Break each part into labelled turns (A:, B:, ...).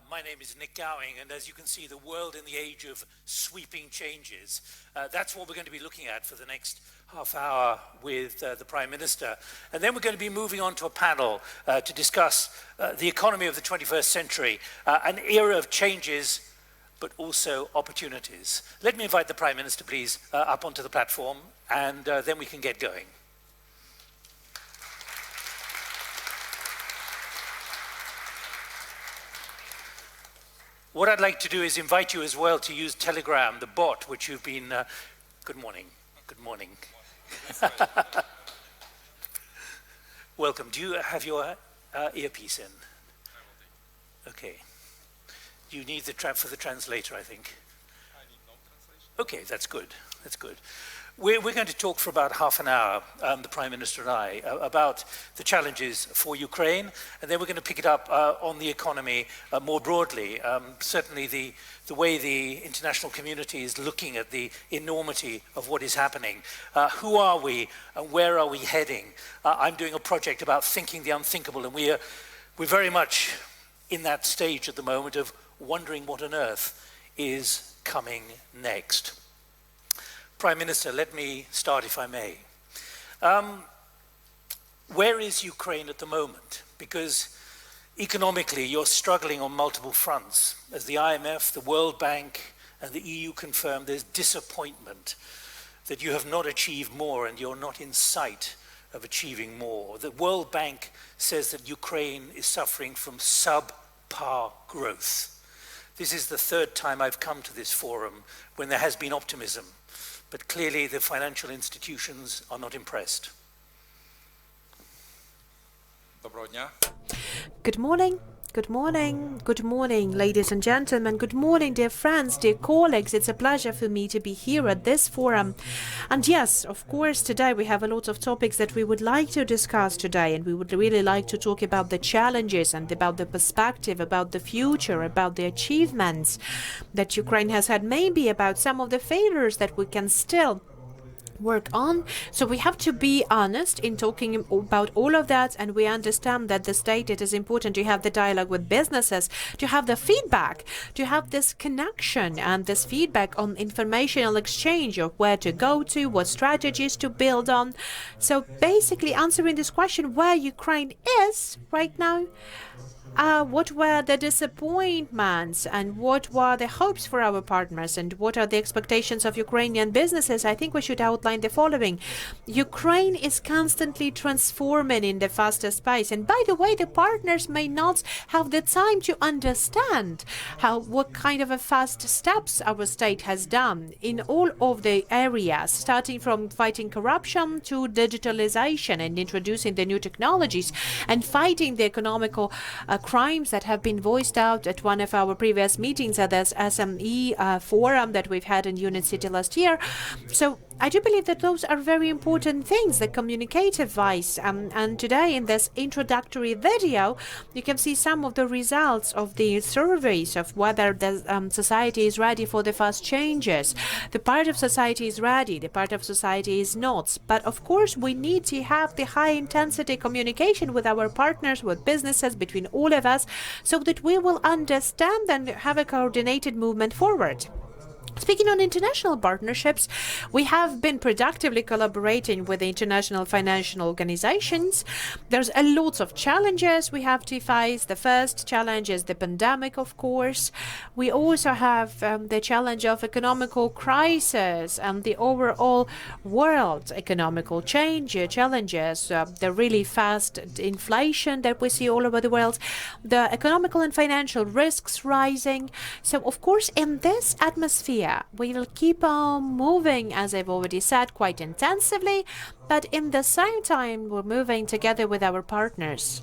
A: My name is Nick Gowing, and as you can see, the world in the age of sweeping changes. That's what we're going to be looking at for the next half hour with the Prime Minister. And then we're going to be moving on to a panel to discuss the economy of the 21st century, an era of changes, but also opportunities. Let me invite the Prime Minister, please, up onto the platform, and then we can get going. What I'd like to do is invite you as well to use Telegram, the bot, which you've been... good morning. Good morning. Welcome. Do you have your earpiece in? Okay. You need the for the translator, I think.
B: I need no translation.
A: Okay, that's good. That's good. We're going to talk for about half an hour, the Prime Minister and I, about the challenges for Ukraine, and then we're going to pick it up on the economy more broadly. Certainly the way the international community is looking at the enormity of what is happening. Who are we and where are we heading? I'm doing a project about thinking the unthinkable, and we're very much in that stage at the moment of wondering what on earth is coming next. Prime Minister, let me start, if I may. Where is Ukraine at the moment? Because economically, you're struggling on multiple fronts. As the IMF, the World Bank, and the EU confirm, there's disappointment that you have not achieved more and you're not in sight of achieving more. The World Bank says that Ukraine is suffering from subpar growth. This is the third time I've come to this forum when there has been optimism. But clearly the financial institutions are not impressed.
B: Доброго дня.
C: Good morning. Good morning. Good morning, ladies and gentlemen. Good morning, dear friends, dear colleagues. It's a pleasure for me to be here at this forum. And yes, of course, today we have a lot of topics that we would like to discuss today, and we would really like to talk about the challenges and about the perspective, about the future, about the achievements that Ukraine has had, maybe about some of the failures that we can still work on. So we have to be honest in talking about all of that, and we understand that the state, it is important to have the dialogue with businesses, to have the feedback, to have this connection and this feedback on informational exchange of where to go to, what strategies to build on. So basically answering this question, where Ukraine is right now, what were the disappointments and what were the hopes for our partners and what are the expectations of Ukrainian businesses? I think we should outline the following. Ukraine is constantly transforming in the fastest pace. And by the way, the partners may not have the time to understand what kind of a fast steps our state has done in all of the areas, starting from fighting corruption to digitalization and introducing the new technologies and fighting the economical crimes that have been voiced out at one of our previous meetings at this SME forum that we've had in Unit City last year. So I do believe that those are very important things, the communicative wise. And today in this introductory video, you can see some of the results of the surveys of whether the society is ready for the fast changes. The part of society is ready, the part of society is not. But of course, we need to have the high intensity communication with our partners, with businesses, between all of us, so that we will understand and have a coordinated movement forward. Speaking on international partnerships, we have been productively collaborating with the international financial organizations. There's a lot of challenges we have to face. The first challenge is the pandemic, of course. We also have the challenge of economical crisis and the overall world economical challenges, the really fast inflation that we see all over the world, the economical and financial risks rising. So, of course, in this atmosphere, we will keep on moving, as I've already said, quite intensively, but in the same time, we're moving together with our partners.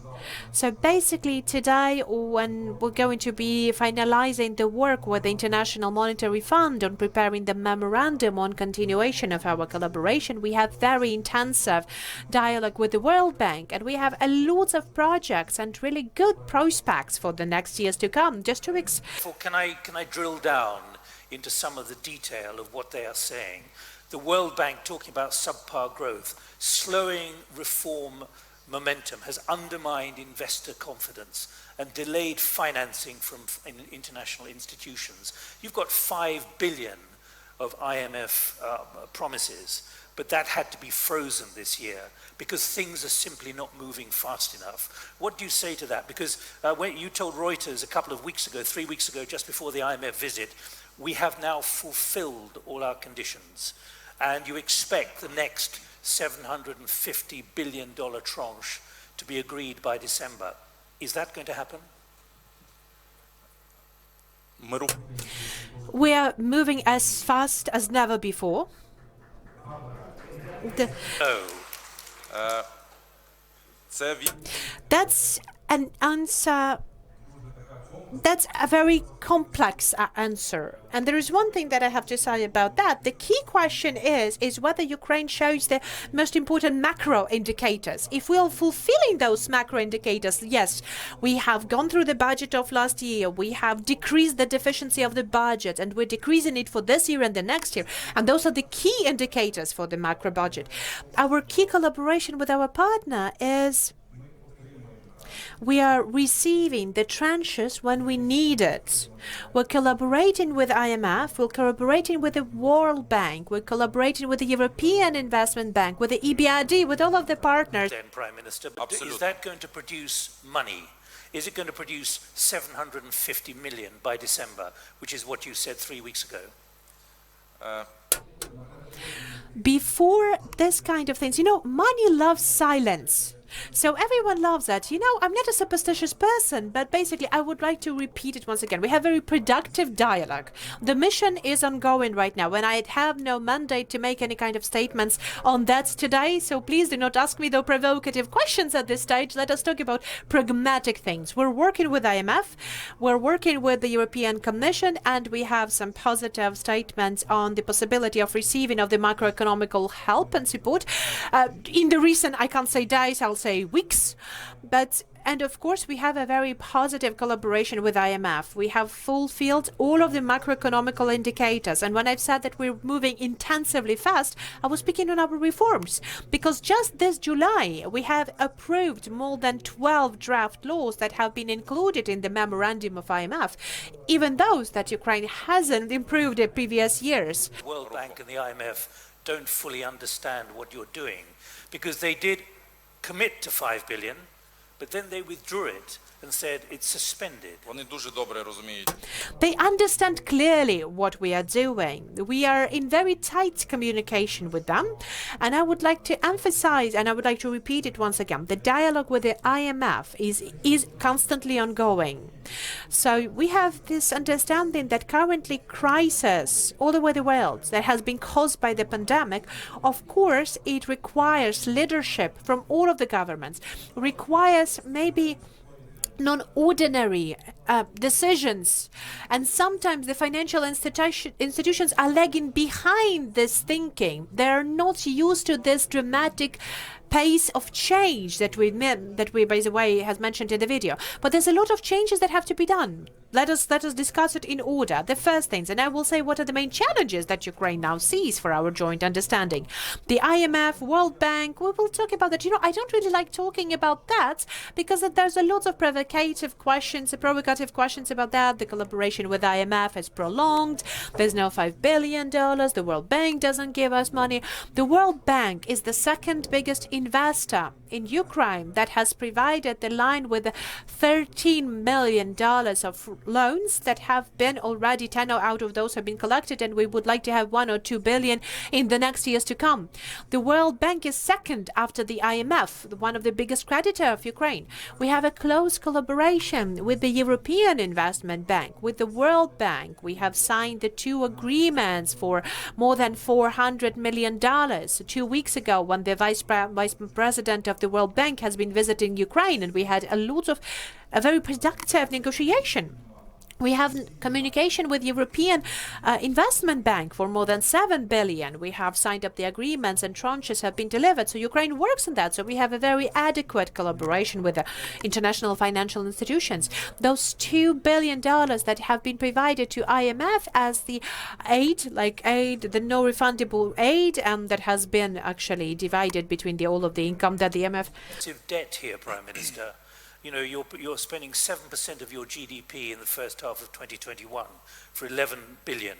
C: So basically today, when we're going to be finalizing the work with the International Monetary Fund on preparing the memorandum on continuation of our collaboration, we have very intensive dialogue with the World Bank, and we have a lot of projects and really good prospects for the next years to come. Just to
A: Can I drill down into some of the detail of what they are saying? The World Bank talking about subpar growth, slowing reform momentum, has undermined investor confidence and delayed financing from international institutions. You've got 5 billion of IMF promises, but that had to be frozen this year because things are simply not moving fast enough. What do you say to that? Because when you told Reuters a couple of weeks ago, 3 weeks ago, just before the IMF visit, we have now fulfilled all our conditions, and you expect the next $750 billion tranche to be agreed by December. Is that going to happen?
C: We are moving as fast as never before. That's an answer. That's a very complex answer. And there is one thing that I have to say about that. The key question is whether Ukraine shows the most important macro indicators. If we are fulfilling those macro indicators, yes, we have gone through the budget of last year. We have decreased the deficiency of the budget, and we're decreasing it for this year and the next year. And those are the key indicators for the macro budget. Our key collaboration with our partner is we are receiving the tranches when we need it. We're collaborating with IMF, we're collaborating with the World Bank, we're collaborating with the European Investment Bank, with the EBRD, with all of the partners.
A: Then, Prime Minister, but is that going to produce money? Is it going to produce 750 million by December, which is what you said 3 weeks ago?
C: Before this kind of things, money loves silence. So everyone loves that. I'm not a superstitious person, but basically I would like to repeat it once again. We have very productive dialogue. The mission is ongoing right now, and I have no mandate to make any kind of statements on that today. So please do not ask me the provocative questions at this stage. Let us talk about pragmatic things. We're working with IMF, we're working with the European Commission, and we have some positive statements on the possibility of receiving of the macroeconomical help and support. In the recent, I can't say days, I'll say weeks, and of course we have a very positive collaboration with IMF. We have fulfilled all of the macroeconomical indicators, and when I've said that we're moving intensively fast, I was speaking on our reforms, because just this July we have approved more than 12 draft laws that have been included in the memorandum of IMF, even those that Ukraine hasn't improved in previous years.
A: The World Bank and the IMF don't fully understand what you're doing, because they did commit to 5 billion, but then they withdrew it and said it's suspended.
C: They understand clearly what we are doing. We are in very tight communication with them, and I would like to emphasize, and I would like to repeat it once again, the dialogue with the IMF is constantly ongoing. So we have this understanding that currently crisis all over the world that has been caused by the pandemic, of course it requires leadership from all of the governments, requires maybe non-ordinary decisions, and sometimes the financial institutions are lagging behind this thinking. They're not used to this dramatic pace of change that we, by the way, has mentioned in the video. But there's a lot of changes that have to be done. Let us discuss it in order. The first things, and I will say what are the main challenges that Ukraine now sees for our joint understanding. The IMF, World Bank, we will talk about that. I don't really like talking about that because there's a lot of provocative questions about that. The collaboration with IMF is prolonged. There's no $5 billion. The World Bank doesn't give us money. The World Bank is the second biggest investor in Ukraine that has provided the line with $13 million of loans that have been already 10 out of those have been collected, and we would like to have 1 or 2 billion in the next years to come. The World Bank is second after the IMF, one of the biggest creditor of Ukraine. We have a close collaboration with the European Investment Bank, with the World Bank. We have signed the 2 agreements for more than $400 million 2 weeks ago, when the Vice President of the World Bank has been visiting Ukraine, and we had a very productive negotiation. We have communication with European Investment Bank for more than 7 billion. We have signed up the agreements and tranches have been delivered. So Ukraine works on that. So we have a very adequate collaboration with the international financial institutions. Those $2 billion that have been provided to IMF as the aid, the no refundable aid, that has been actually divided between all of the income that the IMF.
A: Debt here, Prime Minister. You know, you're spending 7% of your GDP in the first half of 2021 for 11 billion.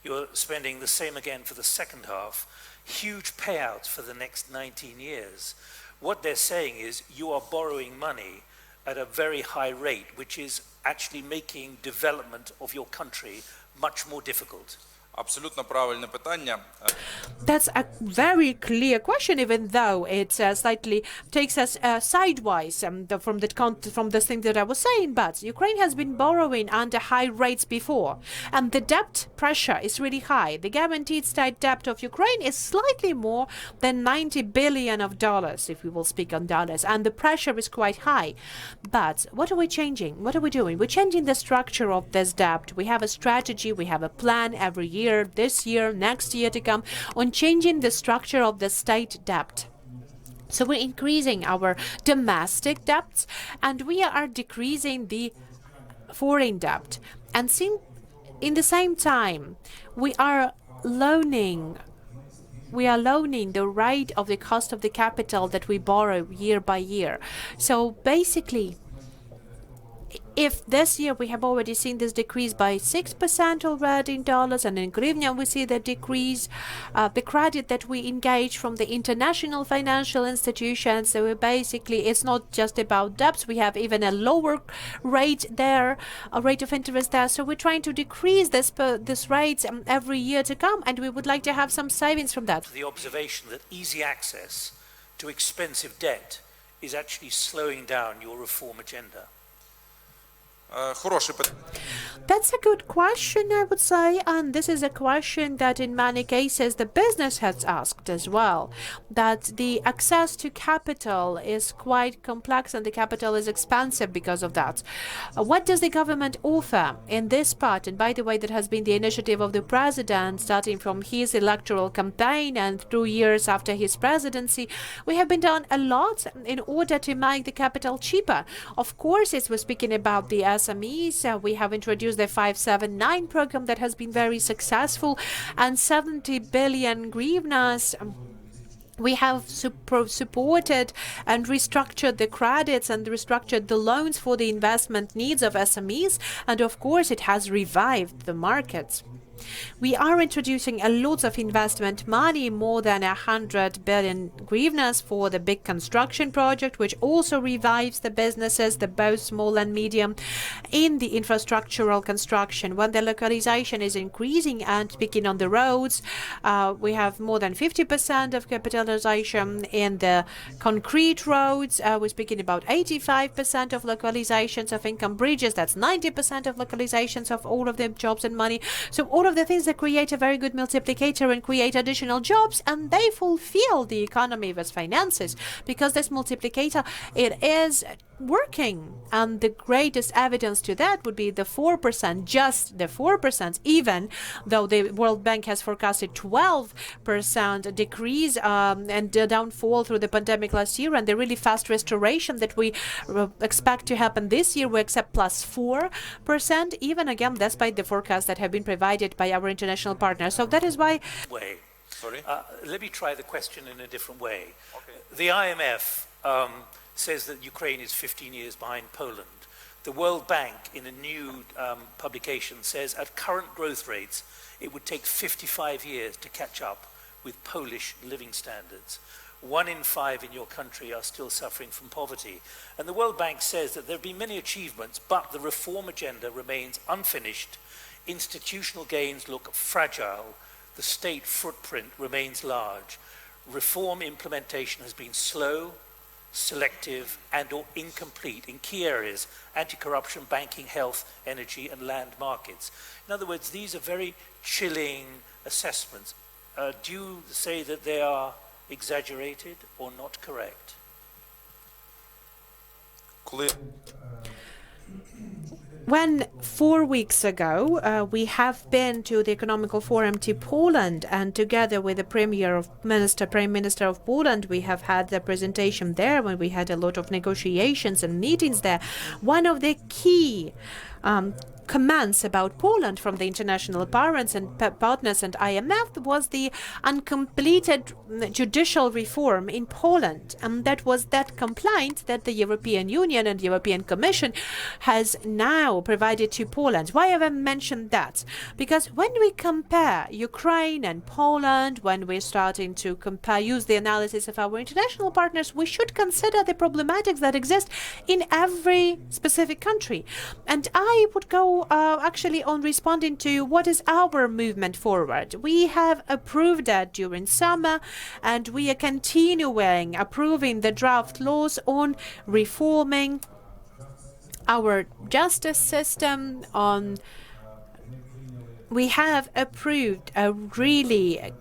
A: You're spending the same again for the second half. Huge payouts for the next 19 years. What they're saying is you are borrowing money at a very high rate, which is actually making development of your country much more difficult.
B: Абсолютно правильне питання.
C: That's a very clear question, even though it slightly takes us sideways from the thing that I was saying. But Ukraine has been borrowing under high rates before, and the debt pressure is really high. The guaranteed state debt of Ukraine is slightly more than $90 billion, if we will speak on dollars, and the pressure is quite high. But what are we changing? What are we doing? We're changing the structure of this debt. We have a strategy, we have a plan every year, this year, next year to come, on changing the structure of the state debt. So we're increasing our domestic debts and we are decreasing the foreign debt. And in the same time, we are loaning the rate of the cost of the capital that we borrow year by year. So basically, if this year we have already seen this decrease by 6% already in dollars, and in hryvnia we see the decrease, the credit that we engage from the international financial institutions, so basically it's not just about debts, we have even a lower rate there, a rate of interest there. So we're trying to decrease this rates every year to come, and we would like to have some savings from that.
A: The observation that easy access to expensive debt is actually slowing down your reform agenda.
C: That's a good question, I would say, and this is a question that in many cases the business has asked as well, that the access to capital is quite complex and the capital is expensive because of that. What does the government offer in this part? And by the way, that has been the initiative of the president starting from his electoral campaign and through years after his presidency. We have been done a lot in order to make the capital cheaper. Of course, as we're speaking about the SMEs, we have introduced the 579 program that has been very successful, and 70 billion hryvnias. We have supported and restructured the credits and restructured the loans for the investment needs of SMEs, and of course it has revived the markets. We are introducing a lot of investment money, more than 100 billion hryvnias for the big construction project, which also revives the businesses, the both small and medium, in the infrastructural construction. When the localization is increasing and speaking on the roads, we have more than 50% of capitalization in the concrete roads. We're speaking about 85% of localizations of income bridges. That's 90% of localizations of all of the jobs and money. So all of the things that create a very good multiplicator and create additional jobs, and they fulfill the economy with finances, because this multiplicator, it is working. And the greatest evidence to that would be the 4%, just the 4%, even though the World Bank has forecasted 12% decrease and downfall through the pandemic last year, and the really fast restoration that we expect to happen this year, we accept plus 4%, even again despite the forecasts that have been provided by our international partners. So that is why...
B: Sorry?
A: Let me try the question in a different way.
B: Okay.
A: The IMF says that Ukraine is 15 years behind Poland. The World Bank, in a new publication, says at current growth rates, it would take 55 years to catch up with Polish living standards. 1 in 5 in your country are still suffering from poverty. And the World Bank says that there have been many achievements, but the reform agenda remains unfinished. Institutional gains look fragile. The state footprint remains large. Reform implementation has been slow, selective, and or incomplete in key areas: anti-corruption, banking, health, energy, and land markets. In other words, these are very chilling assessments. Do you say that they are exaggerated or not correct?
C: When 4 weeks ago we have been to the Economical Forum to Poland, and together with the Prime Minister of Poland, we have had the presentation there when we had a lot of negotiations and meetings there. One of the key comments about Poland from the international partners and IMF was the uncompleted judicial reform in Poland, and that was that complaint that the European Union and the European Commission has now provided to Poland. Why have I mentioned that? Because when we compare Ukraine and Poland, when we're starting to use the analysis of our international partners, we should consider the problematics that exist in every specific country. And I would go actually on responding to what is our movement forward. We have approved that during summer, and we are continuing approving the draft laws on reforming our justice system. We have approved a really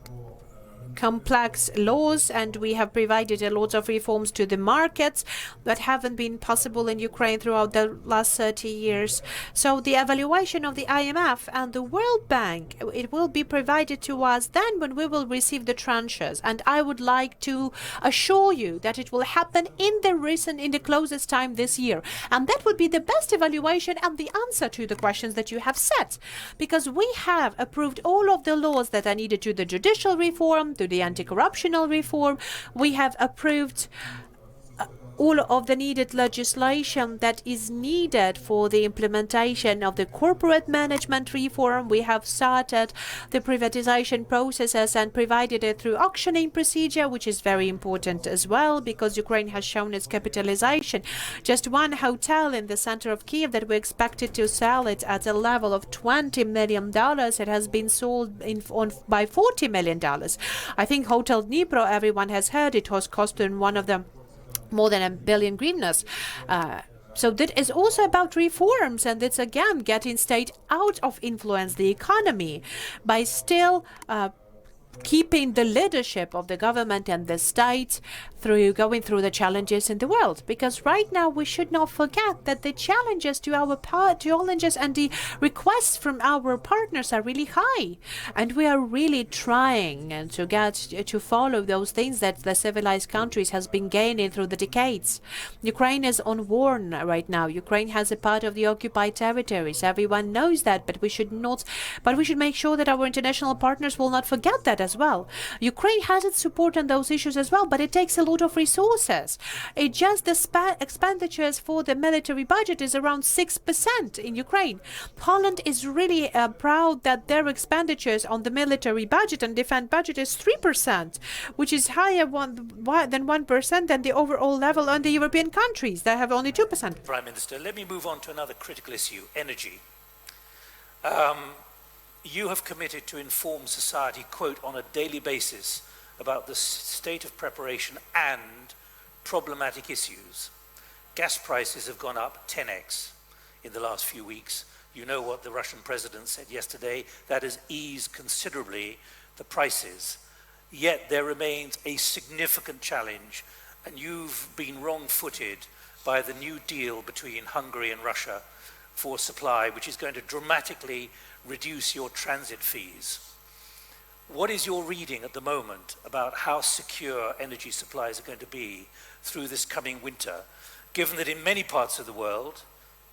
C: complex laws, and we have provided a lot of reforms to the markets that haven't been possible in Ukraine throughout the last 30 years. So the evaluation of the IMF and the World Bank, it will be provided to us then when we will receive the tranches. And I would like to assure you that it will happen in the closest time this year. And that would be the best evaluation and the answer to the questions that you have set, because we have approved all of the laws that are needed to the judicial reform, to the anti-corruptional reform. We have approved all of the needed legislation that is needed for the implementation of the corporate management reform. We have started the privatization processes and provided it through auctioning procedure, which is very important as well, because Ukraine has shown its capitalization. Just one hotel in the center of KIEF that we expected to sell it at a level of $20 million, it has been sold by $40 million. I think Hotel Dnipro, everyone has heard, it was costing one of them more than 1 billion hryvnias. So that is also about reforms, and it's again getting state out of influence the economy by still keeping the leadership of the government and the state through going through the challenges in the world. Because right now we should not forget that the challenges and the requests from our partners are really high, and we are really trying to follow those things that the civilized countries has been gaining through the decades. Ukraine is on war right now. Ukraine has a part of the occupied territories. Everyone knows that, but we should make sure that our international partners will not forget that as well. Ukraine has its support on those issues as well, but it takes a lot of resources. The expenditures for the military budget is around 6% in Ukraine. Poland is really proud that their expenditures on the military budget and defense budget is 3%, which is higher than 1% than the overall level on the European countries that have only 2%.
A: Prime Minister, let me move on to another critical issue, energy. You have committed to inform society, quote, on a daily basis about the state of preparation and problematic issues. Gas prices have gone up 10x in the last few weeks. You know what the Russian president said yesterday. That has eased considerably the prices. Yet there remains a significant challenge, and you've been wrong-footed by the new deal between Hungary and Russia for supply, which is going to dramatically reduce your transit fees. What is your reading at the moment about how secure energy supplies are going to be through this coming winter, given that in many parts of the world,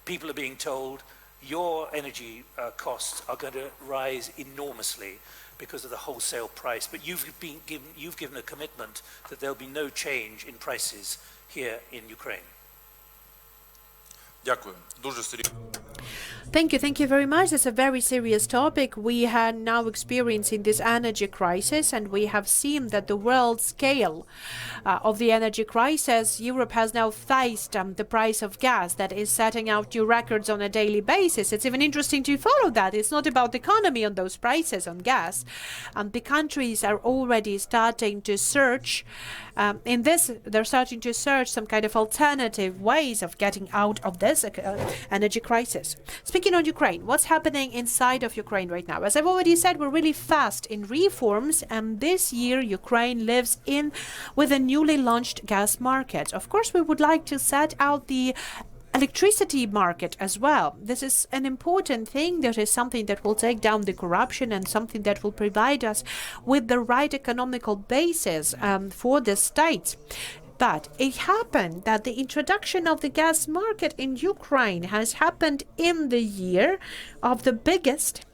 A: people are being told your energy costs are going to rise enormously because of the wholesale price, but you've given a commitment that there'll be no change in prices here in Ukraine?
B: Дякую. Дуже серйозно.
C: Thank you very much. It's a very serious topic. We are now experiencing this energy crisis, and we have seen that the world scale of the energy crisis, Europe has now faced the price of gas that is setting out new records on a daily basis. It's even interesting to follow that. It's not about the economy on those prices on gas. The countries are already starting to search they're starting to search some kind of alternative ways of getting out of this energy crisis. Speaking on Ukraine, what's happening inside of Ukraine right now? As I've already said, we're really fast in reforms, and this year Ukraine lives with a newly launched gas market. Of course, we would like to set out the electricity market as well. This is an important thing. That is something that will take down the corruption and something that will provide us with the right economical basis for the states. But it happened that the introduction of the gas market in Ukraine has happened in the year of the biggest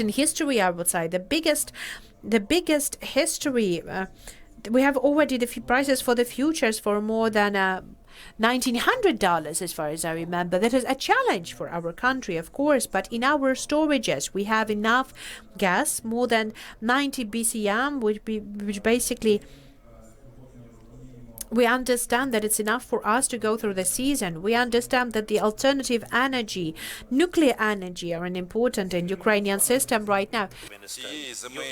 C: in history, I would say, the biggest history. We have already the prices for the futures for more than $1,900, as far as I remember. That is a challenge for our country, of course, but in our storages, we have enough gas, more than 90 BCM, which basically we understand that it's enough for us to go through the season. We understand that the alternative energy, nuclear energy, are an important in Ukrainian system right now.
B: Цієї зими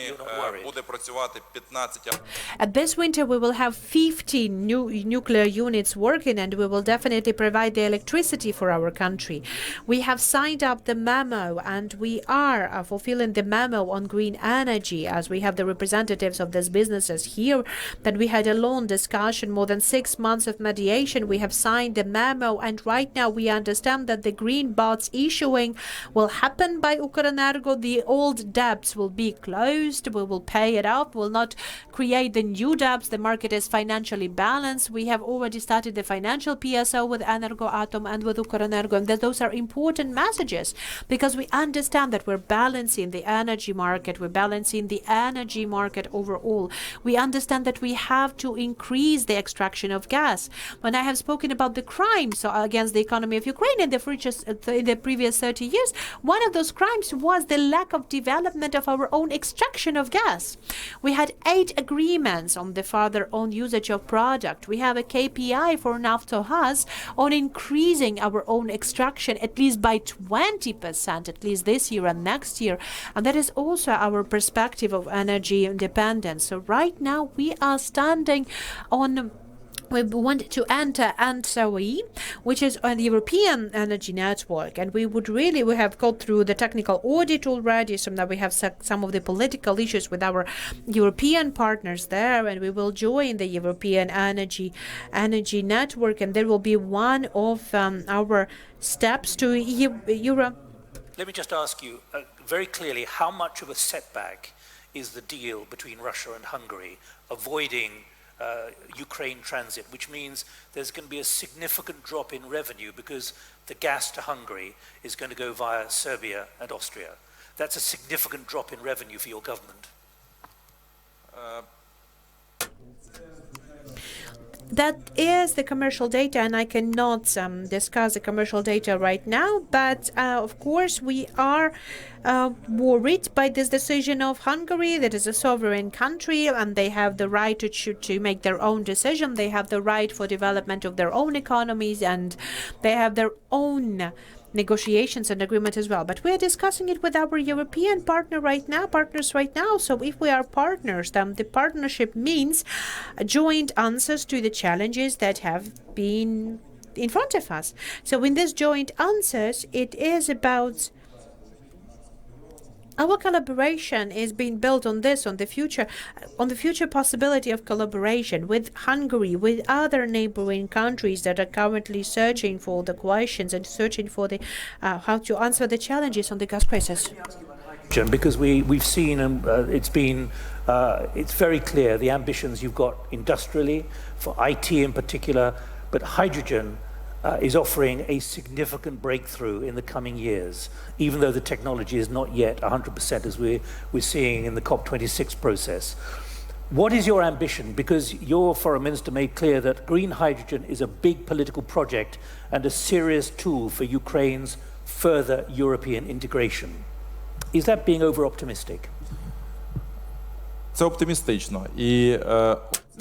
B: буде працювати 15.
C: At this winter, we will have 15 new nuclear units working, and we will definitely provide the electricity for our country. We have signed up the memo, and we are fulfilling the memo on green energy, as we have the representatives of these businesses here, that we had a long discussion, more than 6 months of mediation. We have signed the memo, and right now we understand that the green bonds issuing will happen by Ukrenergo. The old debts will be closed. We will pay it off. Will not create the new debts. The market is financially balanced. We have already started the financial PSO with Energoatom and with Ukrenergo, and that those are important messages, because we understand that we're balancing the energy market. We're balancing the energy market overall. We understand that we have to increase the extraction of gas. When I have spoken about the crimes against the economy of Ukraine in the previous 30 years, one of those crimes was the lack of development of our own extraction of gas. We had 8 agreements on the further own usage of product. We have a KPI for Naftogaz on increasing our own extraction at least by 20%, at least this year and next year. And that is also our perspective of energy independence. So right now we are standing on. We want to enter ANTSOE, which is on the European Energy Network, and we have gone through the technical audit already, so now we have some of the political issues with our European partners there, and we will join the European Energy Network, and there will be one of our steps to Europe.
A: Let me just ask you very clearly, how much of a setback is the deal between Russia and Hungary avoiding Ukraine transit, which means there's going to be a significant drop in revenue because the gas to Hungary is going to go via Serbia and Austria. That's a significant drop in revenue for your government.
C: That is the commercial data, and I cannot discuss the commercial data right now, but of course we are worried by this decision of Hungary. That is a sovereign country, and they have the right to make their own decision. They have the right for development of their own economies, and they have their own negotiations and agreement as well. But we are discussing it with our European partners right now. So if we are partners, then the partnership means joint answers to the challenges that have been in front of us. So in these joint answers, it is about our collaboration is being built on the future possibility of collaboration with Hungary, with other neighboring countries that are currently searching for the questions and searching for the how to answer the challenges on the gas crisis.
A: Because we've seen, and it's very clear the ambitions you've got industrially, for IT in particular, but hydrogen is offering a significant breakthrough in the coming years, even though the technology is not yet 100% as we're seeing in the COP26 process. What is your ambition? Because your foreign minister made clear that green hydrogen is a big political project and a serious tool for Ukraine's further European integration. Is that being over-optimistic?
B: Це оптимістично.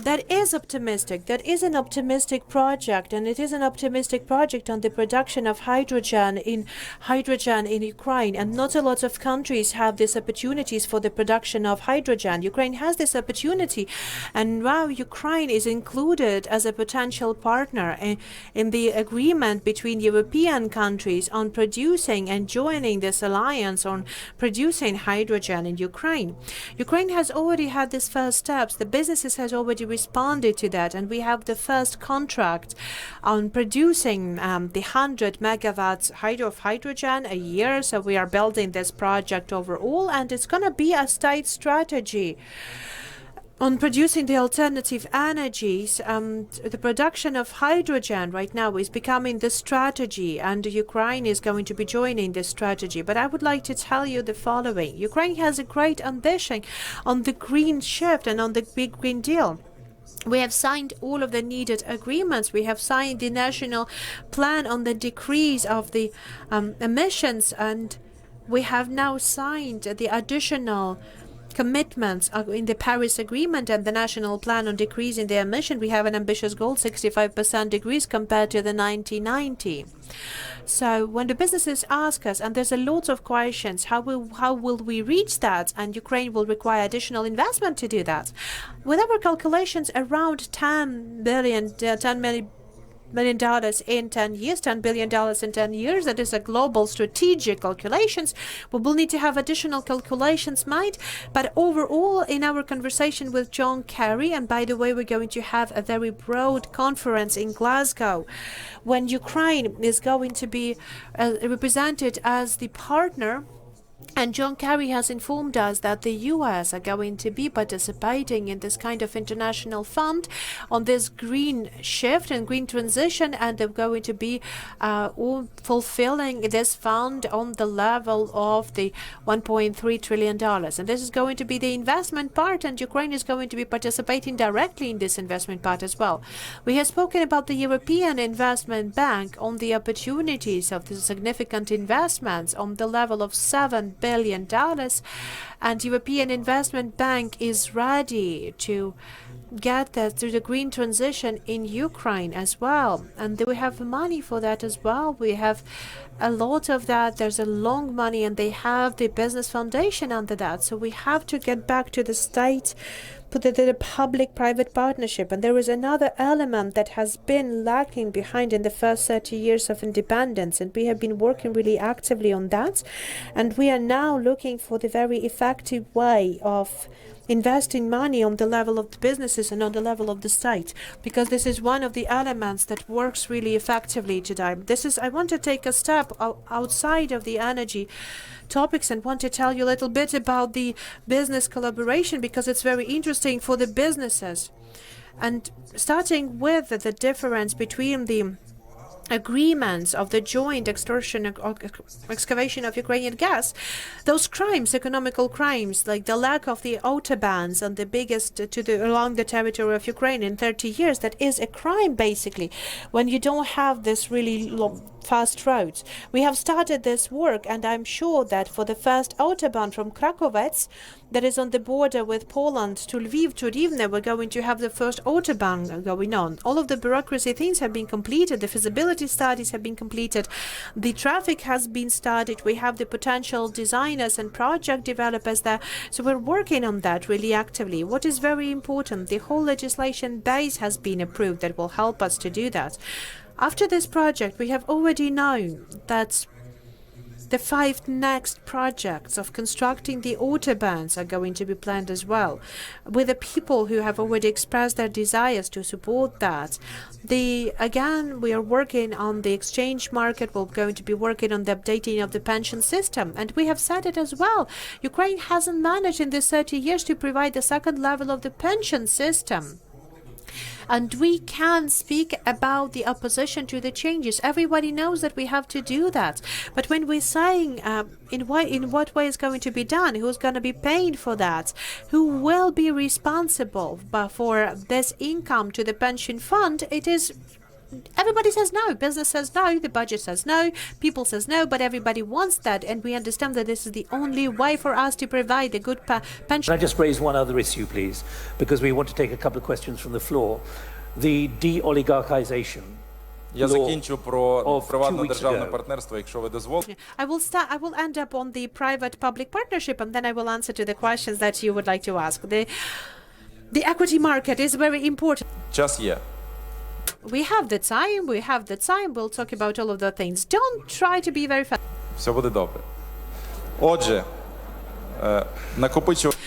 C: That is optimistic. That is an optimistic project, and it is an optimistic project on the production of hydrogen in Ukraine. And not a lot of countries have these opportunities for the production of hydrogen. Ukraine has this opportunity, and now Ukraine is included as a potential partner in the agreement between European countries on producing and joining this alliance on producing hydrogen in Ukraine. Ukraine has already had these first steps. The businesses has already responded to that, and we have the first contract on producing the 100 megawatts of hydrogen a year. So we are building this project overall, and it's going to be a state strategy on producing the alternative energies. The production of hydrogen right now is becoming the strategy, and Ukraine is going to be joining this strategy. But I would like to tell you the following. Ukraine has a great ambition on the green shift and on the big Green Deal. We have signed all of the needed agreements. We have signed the national plan on the decrease of the emissions, and we have now signed the additional commitments in the Paris Agreement and the National Plan on Decreasing the Emission. We have an ambitious goal, 65% decrease compared to the 1990. So when the businesses ask us, and there's a lot of questions, how will we reach that? And Ukraine will require additional investment to do that. With our calculations, around $10 million in 10 years, $10 billion in 10 years. That is a global strategic calculations. We will need to have additional calculations made. But overall, in our conversation with John Kerry, and by the way, we're going to have a very broad conference in Glasgow, when Ukraine is going to be represented as the partner. And John Kerry has informed us that the US are going to be participating in this kind of international fund on this green shift and green transition, and they're going to be fulfilling this fund on the level of the $1.3 trillion. And this is going to be the investment part, and Ukraine is going to be participating directly in this investment part as well. We have spoken about the European Investment Bank on the opportunities of the significant investments on the level of $7 billion, and European Investment Bank is ready to get that through the green transition in Ukraine as well, and we have money for that as well. We have a lot of that. There's a long money, and they have the business foundation under that. So we have to get back to the state, put it in a public-private partnership. And there is another element that has been lacking behind in the first 30 years of independence, and we have been working really actively on that. And we are now looking for the very effective way of investing money on the level of the businesses and on the level of the state, because this is one of the elements that works really effectively today. I want to take a step outside of the energy topics and want to tell you a little bit about the business collaboration, because it's very interesting for the businesses. And starting with the difference between the agreements of the joint excavation of Ukrainian gas, those crimes, economical crimes, like the lack of the autobahns and the biggest along the territory of Ukraine in 30 years, that is a crime basically, when you don't have this really fast roads. We have started this work, and I'm sure that for the first autobahn from Krakowec, that is on the border with Poland, to Lviv, to Rivne, we're going to have the first autobahn going on. All of the bureaucracy things have been completed, the feasibility studies have been completed, the traffic has been started, we have the potential designers and project developers there. So we're working on that really actively. What is very important, the whole legislation base has been approved that will help us to do that. After this project, we have already known that the 5 next projects of constructing the autobahns are going to be planned as well, with the people who have already expressed their desires to support that. Again, we are working on the exchange market. We're going to be working on the updating of the pension system. And we have said it as well. Ukraine hasn't managed in these 30 years to provide the second level of the pension system. And we can speak about the opposition to the changes. Everybody knows that we have to do that. But when we're saying in what way it's going to be done, who's going to be paying for that, who will be responsible for this income to the pension fund, it is everybody says no. Business says no, the budget says no, people says no, but everybody wants that, and we understand that this is the only way for us to provide a good pension.
A: Can I just raise one other issue, please, because we want to take a couple of questions from the floor. The de-oligarchization.
B: Я закінчу про приватно-державне партнерство, якщо ви дозволите.
C: I will end up on the private-public partnership, and then I will answer to the questions that you would like to ask. The equity market is very important.
B: Час є.
C: We have the time, we'll talk about all of the things. Don't try to be very fast.
B: Все буде добре. Отже, накопичувати.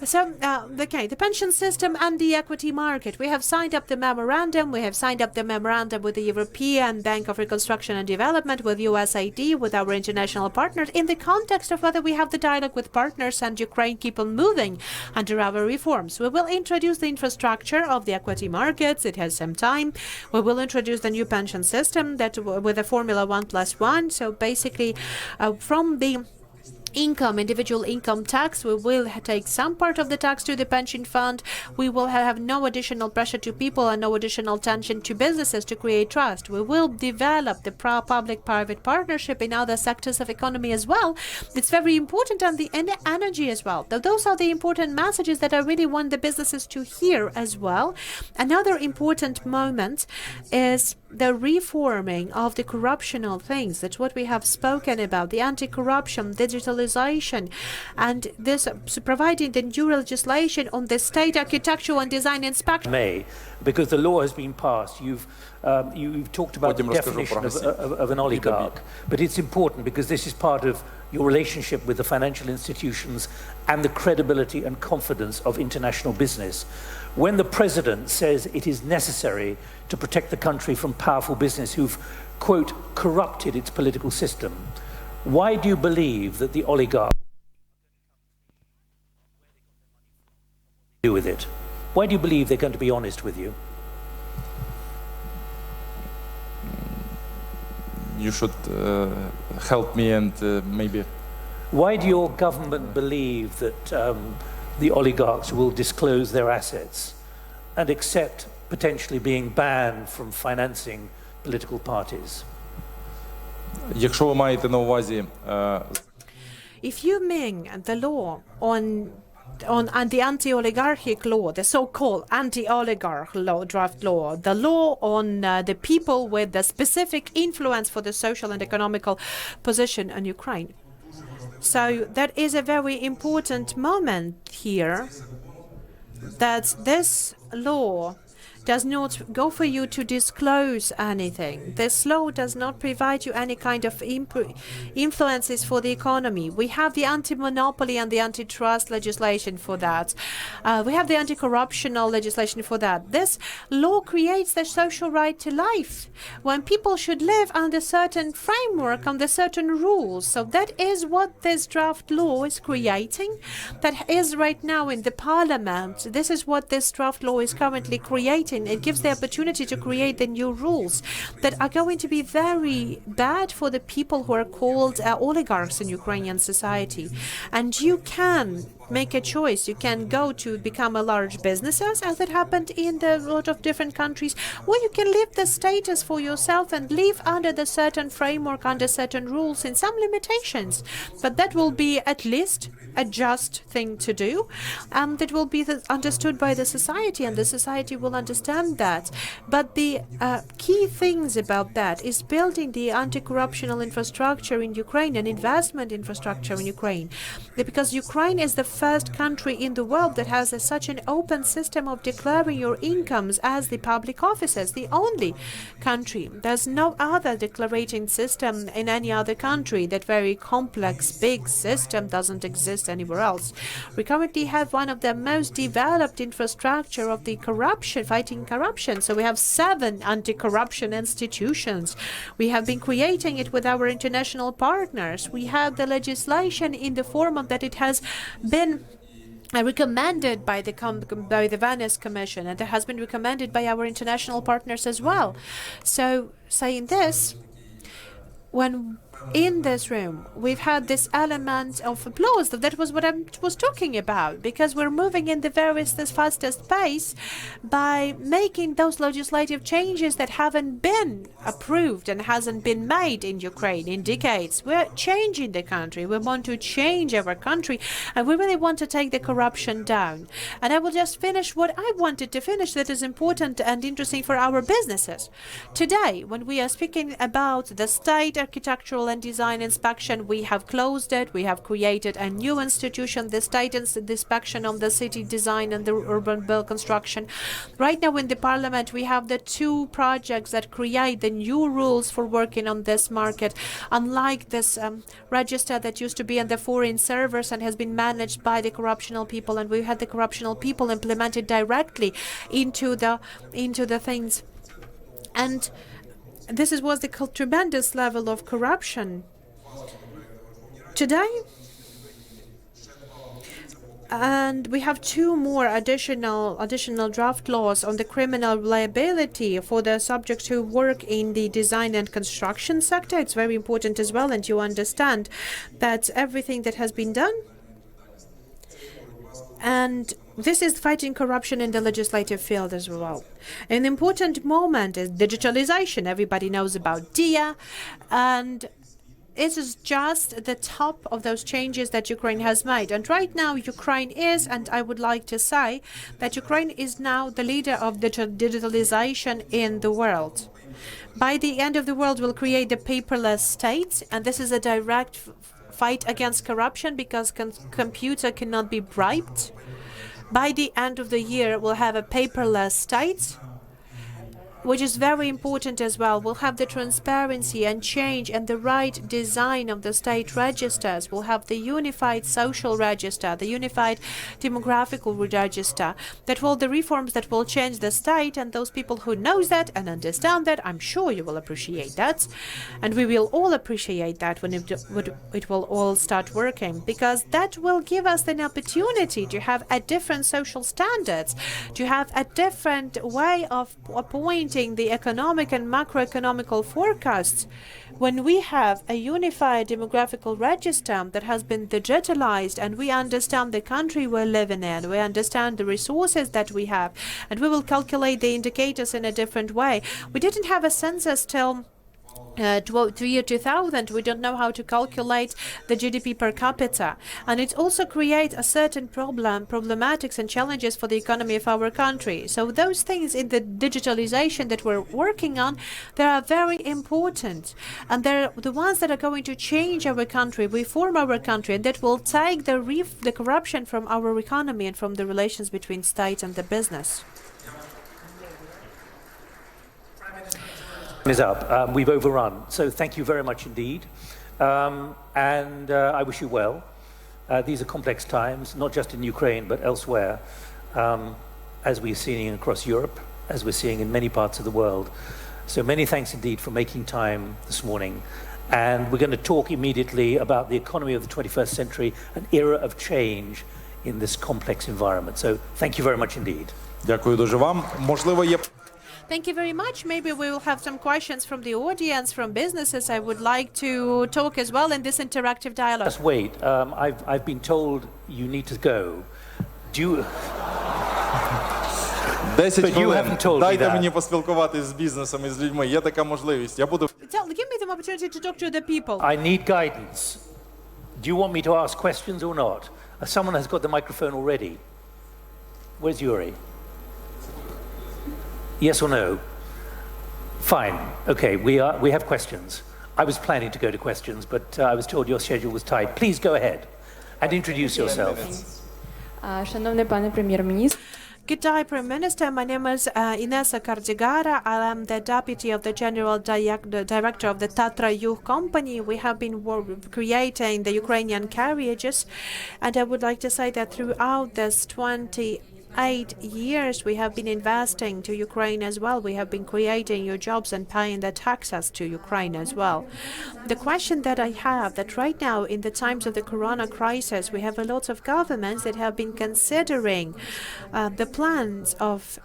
C: So, okay, the pension system and the equity market. We have signed up the memorandum. We have signed up the memorandum with the European Bank of Reconstruction and Development, with USAID, with our international partners, in the context of whether we have the dialogue with partners and Ukraine keep on moving under our reforms. We will introduce the infrastructure of the equity markets. It has some time. We will introduce the new pension system that with a formula 1+1. So basically, from the individual income tax, we will take some part of the tax to the pension fund. We will have no additional pressure to people and no additional tension to businesses to create trust. We will develop the public-private partnership in other sectors of economy as well. It's very important, and the energy as well. Those are the important messages that I really want the businesses to hear as well. Another important moment is the reforming of the corruptional things. That's what we have spoken about, the anti-corruption, digitalization, and this providing the new legislation on the state architectural and design inspection.
A: May, because the law has been passed. You've talked about the definition of an oligarch, but it's important because this is part of your relationship with the financial institutions and the credibility and confidence of international business. When the president says it is necessary to protect the country from powerful business who've, quote, corrupted its political system, why do you believe that the oligarchs do with it? Why do you believe they're going to be honest with you?
B: You should help me and maybe...
A: Why do your government believe that the oligarchs will disclose their assets and accept potentially being banned from financing political parties?
B: Якщо ви маєте на увазі...
C: If you mean the law on the anti-oligarchic law, the so-called anti-oligarch law, draft law, the law on the people with the specific influence for the social and economical position in Ukraine. So that is a very important moment here, that this law does not go for you to disclose anything. This law does not provide you any kind of influences for the economy. We have the anti-monopoly and the antitrust legislation for that. We have the anti-corruptional legislation for that. This law creates the social right to life, when people should live under certain framework, under certain rules. So that is what this draft law is creating. That is right now in the parliament. This is what this draft law is currently creating. It gives the opportunity to create the new rules that are going to be very bad for the people who are called oligarchs in Ukrainian society. And you can make a choice. You can go to become a large businesses, as it happened in a lot of different countries, or you can live the status for yourself and live under the certain framework, under certain rules, in some limitations. But that will be at least a just thing to do, and it will be understood by the society, and the society will understand that. But the key things about that is building the anti-corruptional infrastructure in Ukraine and investment infrastructure in Ukraine, because Ukraine is the first country in the world that has such an open system of declaring your incomes as the public offices, the only country. There's no other declaration system in any other country. That very complex, big system doesn't exist anywhere else. We currently have one of the most developed infrastructure of the corruption, fighting corruption. So we have 7 anti-corruption institutions. We have been creating it with our international partners. We have the legislation in the form of that it has been recommended by the Venice Commission, and it has been recommended by our international partners as well. So saying this, when in this room we've had this element of applause, that was what I was talking about, because we're moving in the fastest pace by making those legislative changes that haven't been approved and hasn't been made in Ukraine in decades. We're changing the country. We want to change our country, and we really want to take the corruption down. And I will just finish what I wanted to finish that is important and interesting for our businesses. Today, when we are speaking about the state architectural and design inspection. We have closed it. We have created a new institution, the state inspection on the city design and the urban build construction. Right now in the parliament, we have the two projects that create the new rules for working on this market. Unlike this register that used to be on the foreign servers and has been managed by the corruptional people, and we had the corruptional people implemented directly into the things. And this was the tremendous level of corruption. Today, and we have two more additional draft laws on the criminal liability for the subjects who work in the design and construction sector. It's very important as well, and you understand that everything that has been done. And this is fighting corruption in the legislative field as well. An important moment is digitalization. Everybody knows about DIA, and it is just the top of those changes that Ukraine has made. And right now, Ukraine is, and I would like to say that Ukraine is now the leader of digitalization in the world. By the end of the world, we'll create the paperless state, and this is a direct fight against corruption because computer cannot be bribed. By the end of the year, we'll have a paperless state, which is very important as well. We'll have the transparency and change and the right design of the state registers. We'll have the unified social register, the unified demographical register. That will the reforms that will change the state, and those people who knows that and understand that, I'm sure you will appreciate that. And we will all appreciate that when it will all start working, because that will give us an opportunity to have a different social standards, to have a different way of appointing the economic and macroeconomical forecasts. When we have a unified demographical register that has been digitalized, and we understand the country we're living in, we understand the resources that we have, and we will calculate the indicators in a different way. We didn't have a census till to year 2000. We don't know how to calculate the GDP per capita, and it also creates a certain problematics and challenges for the economy of our country. So those things in the digitalization that we're working on, they are very important, and they're the ones that are going to change our country, reform our country, and that will take the corruption from our economy and from the relations between state and the business.
A: Is up. We've overrun, so thank you very much indeed, and I wish you well. These are complex times, not just in Ukraine but elsewhere, as we're seeing across Europe, as we're seeing in many parts of the world. So many thanks indeed for making time this morning, and we're going to talk immediately about the economy of the 21st century, an era of change in this complex environment. So thank you very much indeed.
B: Дякую дуже вам. Можливо, є
C: Thank you very much. Maybe we will have some questions from the audience, from businesses. I would like to talk as well in this interactive dialogue.
A: Just wait. I've been told you need to go. Do you...
B: 10
A: But you
B: хвилин.
A: haven't told me
B: Дайте
A: that.
B: мені поспілкуватись з бізнесом і з людьми. Є така можливість. Я буду
C: Give me the opportunity to talk to the people.
A: I need guidance. Do you want me to ask questions or not? Someone has got the microphone already. Where's Yuri? Yes or no? Fine. Okay, we have questions. I was planning to go to questions, but I was told your schedule was tight. Please go ahead and introduce yourself.
D: Шановний пане прем'єр-міністр,
C: Good day, Prime Minister. My name is Inessa Kardigara. I am the Deputy of the General Director of the Tatra Yuh Company. We have been creating the Ukrainian carriages, and I would like to say that throughout this 28 years we have been investing to Ukraine as well. We have been creating new jobs and paying the taxes to Ukraine as well. The question that I have, that right now in the times of the corona crisis, we have a lot of governments that have been considering the plans of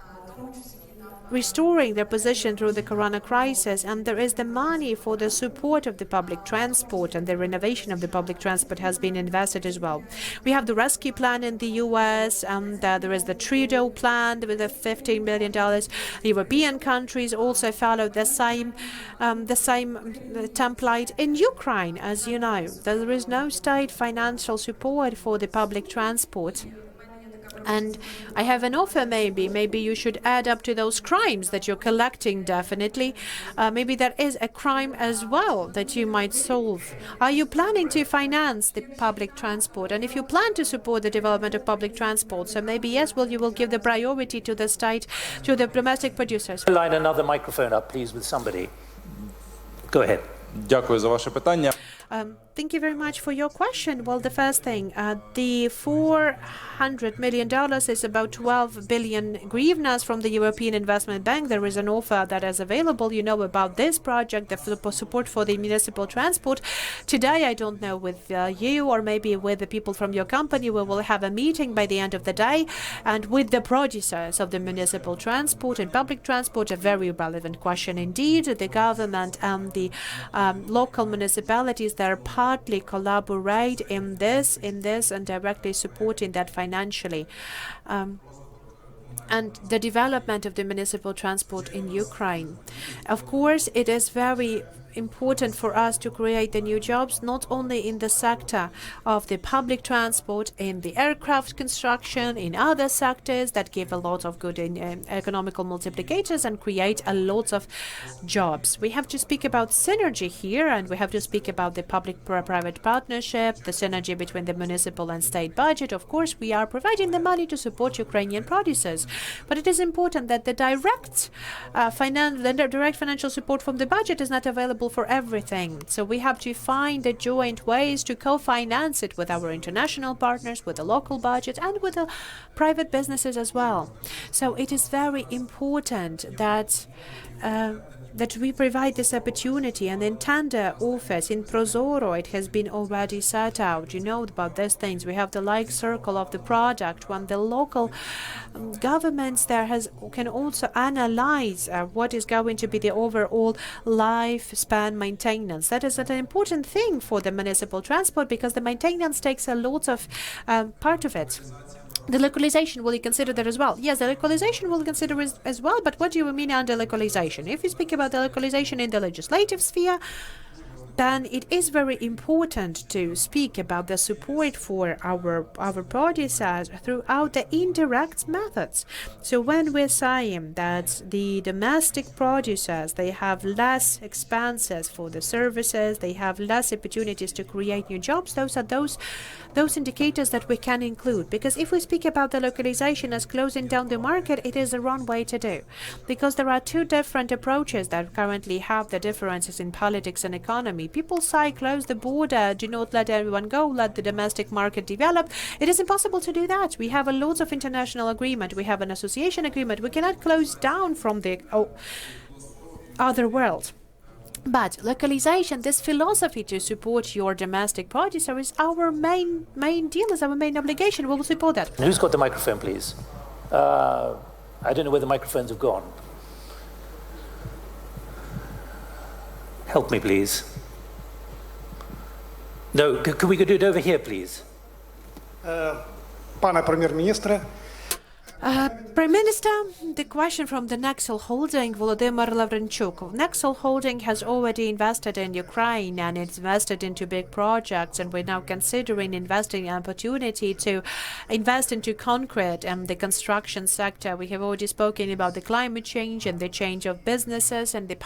C: restoring their position through the corona crisis, and there is the money for the support of the public transport, and the renovation of the public transport has been invested as well. We have the rescue plan in the US, and there is the Trudeau plan with the $15 billion. European countries also follow the same template. In Ukraine, as you know, there is no state financial support for the public transport. And I have an offer, maybe you should add up to those crimes that you're collecting, definitely. Maybe there is a crime as well that you might solve. Are you planning to finance the public transport? And if you plan to support the development of public transport, so maybe yes, well, you will give the priority to the state, to the domestic producers.
A: Line another microphone up, please, with somebody. Go ahead.
B: Дякую за ваше питання.
C: Thank you very much for your question. Well, the first thing, the $400 million is about 12 billion hryvnias from the European Investment Bank. There is an offer that is available. You know about this project, the support for the municipal transport. Today, I don't know with you or maybe with the people from your company, we will have a meeting by the end of the day. And with the producers of the municipal transport and public transport, a very relevant question indeed. The government and the local municipalities, they're partly collaborate in this and directly supporting that financially. And the development of the municipal transport in Ukraine. Of course, it is very important for us to create the new jobs, not only in the sector of the public transport, in the aircraft construction, in other sectors that give a lot of good economical multiplicators and create a lot of jobs. We have to speak about synergy here, and we have to speak about the public-private partnership, the synergy between the municipal and state budget. Of course, we are providing the money to support Ukrainian producers, but it is important that the direct financial support from the budget is not available for everything. So we have to find the joint ways to co-finance it with our international partners, with the local budget, and with the private businesses as well. So it is very important that that we provide this opportunity, and in tender offers, in Prozoro, it has been already set out. You know about these things. We have the life circle of the product, when the local governments there can also analyze what is going to be the overall lifespan maintenance. That is an important thing for the municipal transport, because the maintenance takes a lot of part of it. The localization, will you consider that as well? Yes, the localization will consider as well, but what do you mean under localization? If you speak about the localization in the legislative sphere, then it is very important to speak about the support for our producers throughout the indirect methods. So when we're saying that the domestic producers, they have less expenses for the services, they have less opportunities to create new jobs, those are those indicators that we can include. Because if we speak about the localization as closing down the market, it is the wrong way to do. Because there are two different approaches that currently have the differences in politics and economy. People say close the border, do not let everyone go, let the domestic market develop. It is impossible to do that. We have a lot of international agreement. We have an association agreement. We cannot close down from the other world. But localization, this philosophy to support your domestic producer, is our main deal, is our main obligation. We will support that.
A: Who's got the microphone, please? I don't know where the microphones have gone. Help me, please. No, can we do it over here, please?
E: Пане прем'єр-міністре,
C: Prime Minister, the question from the Nexel Holding, Volodymyr Lavrenchuk. Nexel Holding has already invested in Ukraine and it's invested into big projects, and we're now considering investing an opportunity to invest into concrete and the construction sector. We have already spoken about the climate change and the change of businesses and the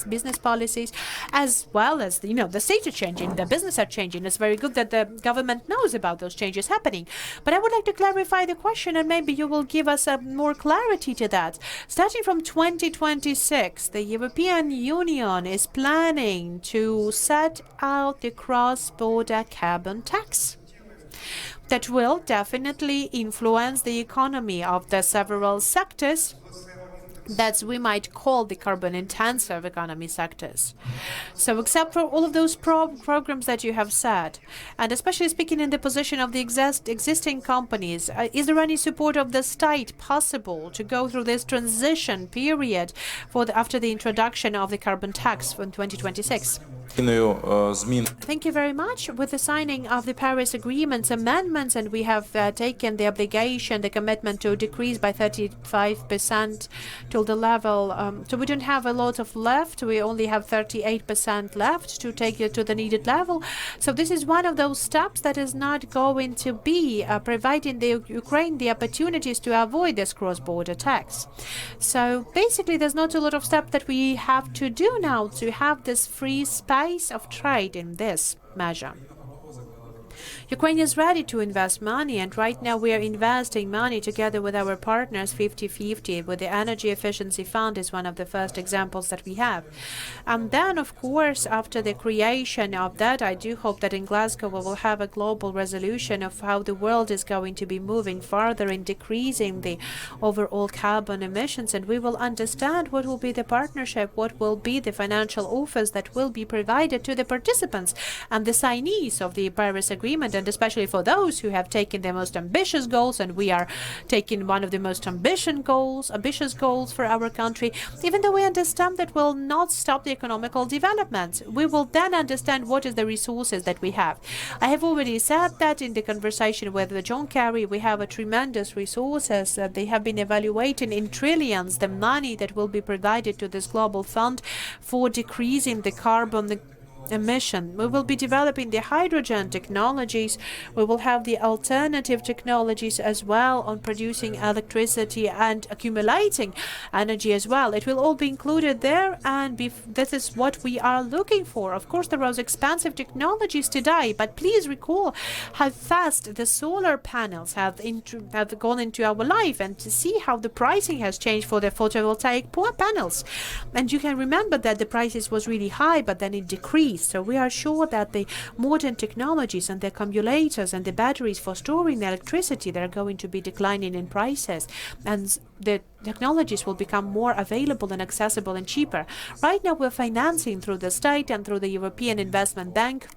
C: business policies, as well as, the state is changing, the business are changing. It's very good that the government knows about those changes happening. But I would like to clarify the question, and maybe you will give us more clarity to that. Starting from 2026, the European Union is planning to set out the cross-border carbon tax that will definitely influence the economy of the several sectors that we might call the carbon-intensive economy sectors. So except for all of those programs that you have said, and especially speaking in the position of the existing companies, is there any support of the state possible to go through this transition period after the introduction of the carbon tax in 2026? Thank you very much. With the signing of the Paris Agreement's amendments, and we have taken the obligation, the commitment to decrease by 35% to the level. So we don't have a lot of left. We only have 38% left to take it to the needed level. So this is one of those steps that is not going to be providing the Ukraine the opportunities to avoid this cross-border tax. So basically, there's not a lot of steps that we have to do now to have this free space of trade in this measure. Ukraine is ready to invest money, and right now we are investing money together with our partners 50-50, with the Energy Efficiency Fund is one of the first examples that we have. And then, of course, after the creation of that, I do hope that in Glasgow we will have a global resolution of how the world is going to be moving further in decreasing the overall carbon emissions, and we will understand what will be the partnership, what will be the financial offers that will be provided to the participants and the signees of the Paris Agreement, and especially for those who have taken the most ambitious goals, and we are taking one of the most ambitious goals for our country. Even though we understand that will not stop the economical development, we will then understand what is the resources that we have. I have already said that in the conversation with John Kerry, we have a tremendous resources. They have been evaluating in trillions the money that will be provided to this global fund for decreasing the carbon emission. We will be developing the hydrogen technologies. We will have the alternative technologies as well on producing electricity and accumulating energy as well. It will all be included there, and this is what we are looking for. Of course, there are expensive technologies today, but please recall how fast the solar panels have gone into our life, and to see how the pricing has changed for the photovoltaic panels. And you can remember that the prices was really high, but then it decreased. So we are sure that the modern technologies and the accumulators and the batteries for storing the electricity, they're going to be declining in prices, and the technologies will become more available and accessible and cheaper. Right now we're financing through the state and through the European Investment Bank.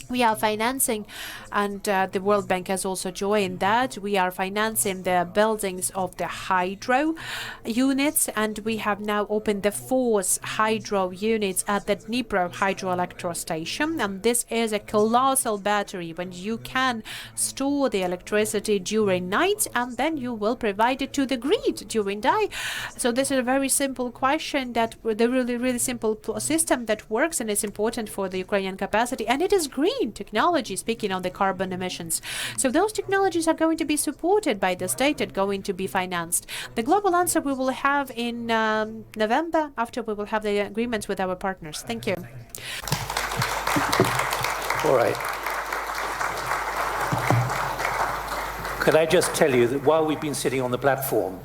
C: We are financing, and the World Bank has also joined that. We are financing the buildings of the hydro units, and we have now opened the 4th hydro units at the Dnipro hydroelectric station. And this is a colossal battery when you can store the electricity during night, and then you will provide it to the grid during day. So this is a very simple question, that the really simple system that works, and it's important for the Ukrainian capacity, and it is green technology, speaking on the carbon emissions. So those technologies are going to be supported by the state and going to be financed. The global answer we will have in November, after we will have the agreements with our partners. Thank you.
A: All right. Could I just tell you that while we've been sitting on the platform,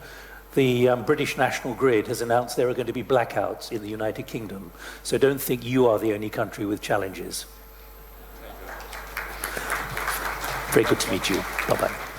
A: the British National Grid has announced there are going to be blackouts in the United Kingdom. So don't think you are the only country with challenges. Very good to meet you. Bye-bye.